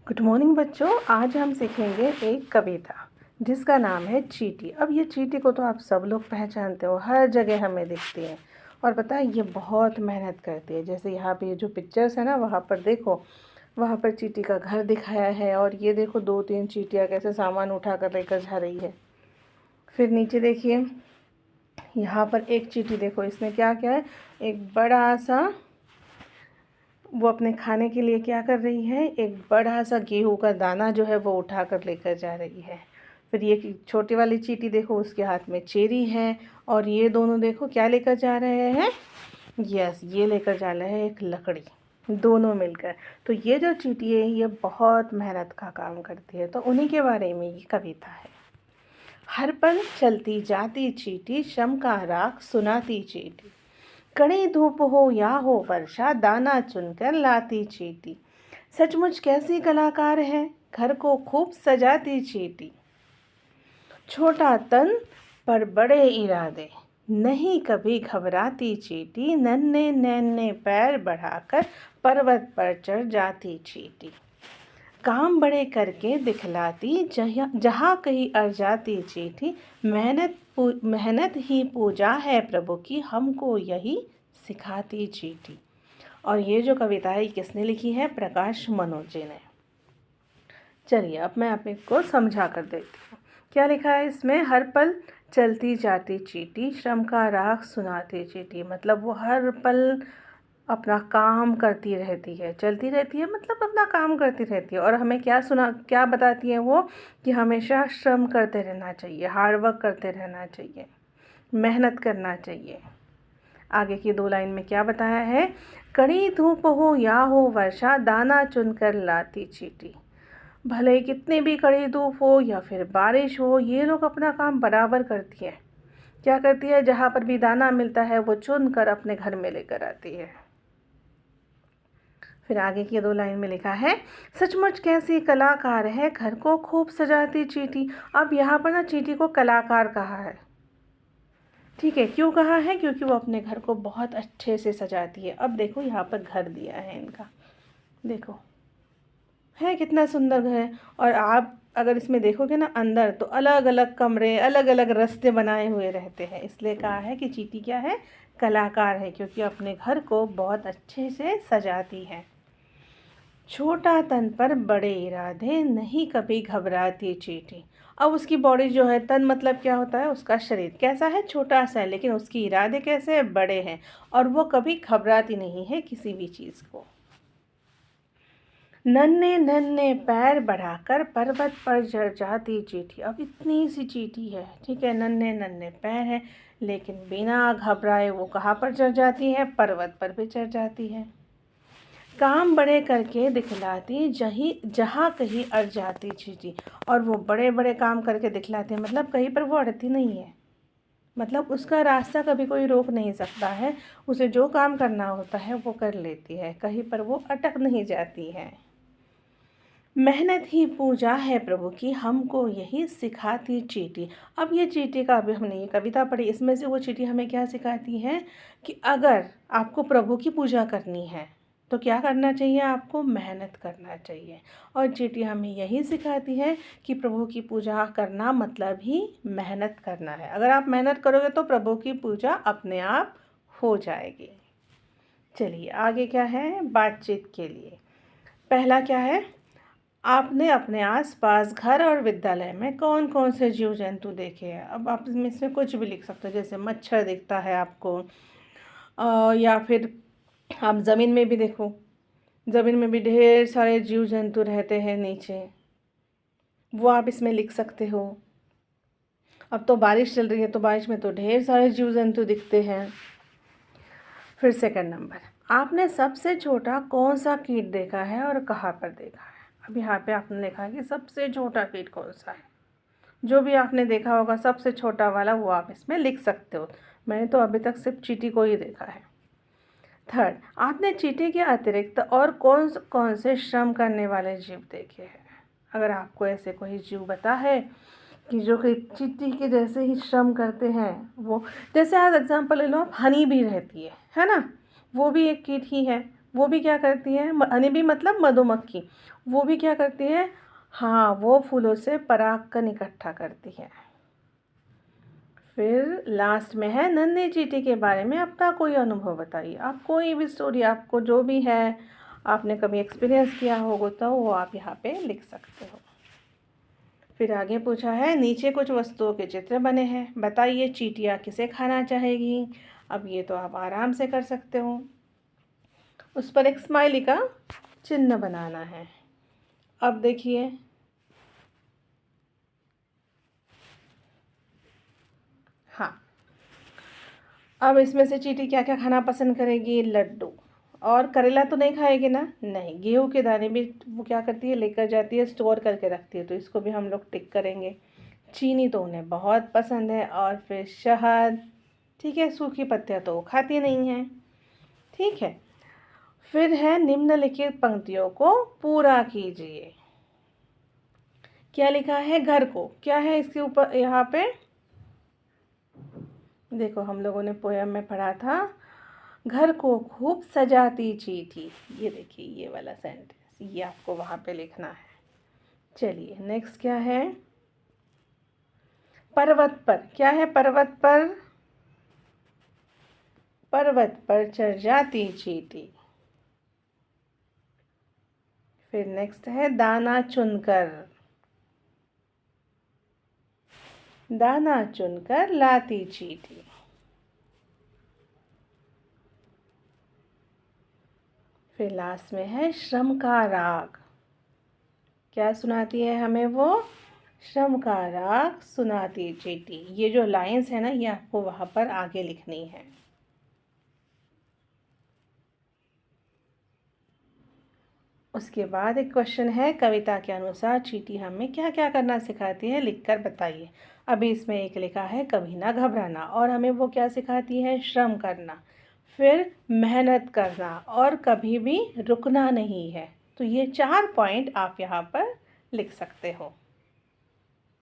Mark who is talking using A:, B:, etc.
A: Good morning बच्चों। आज हम सीखेंगे एक कविता जिसका नाम है चींटी। अब ये चींटी को तो आप सब लोग पहचानते हो, हर जगह हमें दिखती है। और पता है ये बहुत मेहनत करती है। जैसे यहाँ पे जो पिक्चर्स है ना, वहाँ पर देखो, वहाँ पर चींटी का घर दिखाया है। और ये देखो 2-3 चींटियाँ कैसे सामान उठा कर लेकर जा रही है। फिर नीचे देखिए, यहाँ पर एक चींटी देखो, इसने क्या किया है, एक बड़ा सा, वो अपने खाने के लिए क्या कर रही है, एक बड़ा सा गेहूं का दाना जो है वो उठा कर लेकर जा रही है। फिर ये छोटी वाली चींटी देखो, उसके हाथ में चेरी है। और ये दोनों देखो क्या लेकर जा रहे हैं, यस, ये लेकर जा रहे हैं एक लकड़ी, दोनों मिलकर। तो ये जो चींटी है ये बहुत मेहनत का काम करती है। तो उन्हीं के बारे में ये कविता है। हर पल चलती जाती चींटी, श्रम का राग सुनाती चींटी। कड़ी धूप हो या हो वर्षा, दाना चुनकर लाती चींटी। सचमुच कैसी कलाकार है, घर को खूब सजाती चींटी। छोटा तन पर बड़े इरादे, नहीं कभी घबराती चींटी। नन्हे नन्हे पैर बढ़ाकर पर्वत पर चढ़ जाती चींटी। काम बड़े करके दिखलाती, जहाँ कहीं अड़ जाती चींटी। मेहनत ही पूजा है प्रभु की, हमको यही सिखाती चींटी। और ये जो कविता है किसने लिखी है, प्रकाश मनोज जी ने। चलिए अब मैं आप को समझा कर देती हूँ क्या लिखा है इसमें। हर पल चलती जाती चींटी, श्रम का राग सुनाती चींटी। मतलब वो हर पल अपना काम करती रहती है, चलती रहती है, मतलब अपना काम करती रहती है। और हमें क्या बताती है वो, कि हमेशा श्रम करते रहना चाहिए, हार्ड वर्क करते रहना चाहिए, मेहनत करना चाहिए। आगे की 2 लाइन में क्या बताया है, कड़ी धूप हो या हो वर्षा, दाना चुनकर लाती चींटी। भले कितनी भी कड़ी धूप हो या फिर बारिश हो, ये लोग अपना काम बराबर करती है। क्या करती है, जहाँ पर भी दाना मिलता है वो चुन कर अपने घर में लेकर आती है। फिर आगे की 2 लाइन में लिखा है, सचमुच कैसी कलाकार है, घर को खूब सजाती चींटी। अब यहाँ पर ना चींटी को कलाकार कहा है, ठीक है। क्यों कहा है, क्योंकि वो अपने घर को बहुत अच्छे से सजाती है। अब देखो यहाँ पर घर दिया है इनका, देखो है कितना सुंदर घर है। और आप अगर इसमें देखोगे ना अंदर, तो अलग अलग कमरे, अलग अलग रास्ते बनाए हुए रहते हैं। इसलिए कहा है कि चींटी क्या है, कलाकार है, क्योंकि अपने घर को बहुत अच्छे से सजाती है। छोटा तन पर बड़े इरादे, नहीं कभी घबराती चींटी। अब उसकी बॉडी जो है, तन मतलब क्या होता है, उसका शरीर कैसा है, छोटा सा है, लेकिन उसके इरादे कैसे हैं, बड़े हैं। और वो कभी घबराती नहीं है किसी भी चीज़ को। नन्हे नन्हे पैर बढ़ाकर पर्वत पर चढ़ जाती चींटी। अब इतनी सी चींटी है, ठीक है, नन्हे नन्हे पैर हैं, लेकिन बिना घबराए वो कहाँ पर चढ़ जाती है, पर्वत पर भी चढ़ जाती है। काम बड़े करके दिखलाती, जहाँ कहीं अड़ जाती चींटी। और वो बड़े बड़े काम करके दिखलाती है, मतलब कहीं पर वो अड़ती नहीं है, मतलब उसका रास्ता कभी कोई रोक नहीं सकता है। उसे जो काम करना होता है वो कर लेती है, कहीं पर वो अटक नहीं जाती है। मेहनत ही पूजा है प्रभु की, हमको यही सिखाती चींटी। अब ये चींटी का, अभी हमने ये कविता पढ़ी, इसमें से वो चींटी हमें क्या सिखाती है, कि अगर आपको प्रभु की पूजा करनी है तो क्या करना चाहिए, आपको मेहनत करना चाहिए। और चींटी हमें यही सिखाती है कि प्रभु की पूजा करना मतलब ही मेहनत करना है। अगर आप मेहनत करोगे तो प्रभु की पूजा अपने आप हो जाएगी। चलिए आगे क्या है, बातचीत के लिए पहला क्या है, आपने अपने आसपास घर और विद्यालय में कौन कौन से जीव जंतु देखे हैं। अब आप इसमें कुछ भी लिख सकते हो, जैसे मच्छर दिखता है आपको, या फिर आप ज़मीन में भी देखो, ज़मीन में भी ढेर सारे जीव जंतु रहते हैं नीचे, वो आप इसमें लिख सकते हो। अब तो बारिश चल रही है, तो बारिश में तो ढेर सारे जीव जंतु दिखते हैं। फिर सेकंड नंबर, आपने सबसे छोटा कौन सा कीट देखा है और कहाँ पर देखा है। अब यहाँ पे आपने लिखा है कि सबसे छोटा कीट कौन सा है, जो भी आपने देखा होगा सबसे छोटा वाला वो आप इसमें लिख सकते हो। मैंने तो अभी तक सिर्फ चींटी को ही देखा है। थर्ड, आपने चींटी के अतिरिक्त और कौन कौन से श्रम करने वाले जीव देखे हैं। अगर आपको ऐसे कोई जीव पता है कि जो कि चींटी के जैसे ही श्रम करते हैं, वो जैसे आज एग्जांपल ले लो आप, हनी भी रहती है ना, वो भी एक कीट ही है। वो भी क्या करती है, हनी बी मतलब मधुमक्खी, वो भी क्या करती है, हाँ वो फूलों से परागकण इकट्ठा करती है। फिर लास्ट में है नन्हे चींटी के बारे में अपना कोई अनुभव बताइए। आप कोई भी स्टोरी, आपको जो भी है, आपने कभी एक्सपीरियंस किया होगा तो वो आप यहाँ पे लिख सकते हो। फिर आगे पूछा है नीचे कुछ वस्तुओं के चित्र बने हैं, बताइए चींटियाँ किसे खाना चाहेगी। अब ये तो आप आराम से कर सकते हो। उस पर एक स्माइली का चिन्ह बनाना है। अब देखिए, हाँ, अब इसमें से चींटी क्या क्या खाना पसंद करेगी, लड्डू। और करेला तो नहीं खाएगी ना, नहीं। गेहूं के दाने भी वो क्या करती है, लेकर जाती है, स्टोर करके रखती है, तो इसको भी हम लोग टिक करेंगे। चीनी तो उन्हें बहुत पसंद है। और फिर शहद, ठीक है, सूखी पत्तियाँ तो वो खाती नहीं हैं, ठीक है। फिर है निम्नलिखित पंक्तियों को पूरा कीजिए। क्या लिखा है, घर को, क्या है इसके ऊपर यहाँ पे, देखो हम लोगों ने पोयम में पढ़ा था, घर को खूब सजाती चींटी। ये देखिए ये वाला सेंटेंस, ये आपको वहाँ पे लिखना है। चलिए नेक्स्ट क्या है, पर्वत पर, क्या है, पर्वत पर, पर्वत पर चढ़ जाती चींटी। फिर नेक्स्ट है दाना चुनकर, दाना चुनकर लाती चींटी। फिर लास्ट में है श्रम का राग, क्या सुनाती है हमें वो, श्रम का राग सुनाती चींटी। ये जो लाइंस है ना, ये आपको वहाँ पर आगे लिखनी है। उसके बाद एक क्वेश्चन है, कविता के अनुसार चींटी हमें क्या क्या करना सिखाती है, लिखकर बताइए। अभी इसमें एक लिखा है कभी ना घबराना, और हमें वो क्या सिखाती है, श्रम करना, फिर मेहनत करना, और कभी भी रुकना नहीं है। तो ये 4 पॉइंट आप यहाँ पर लिख सकते हो।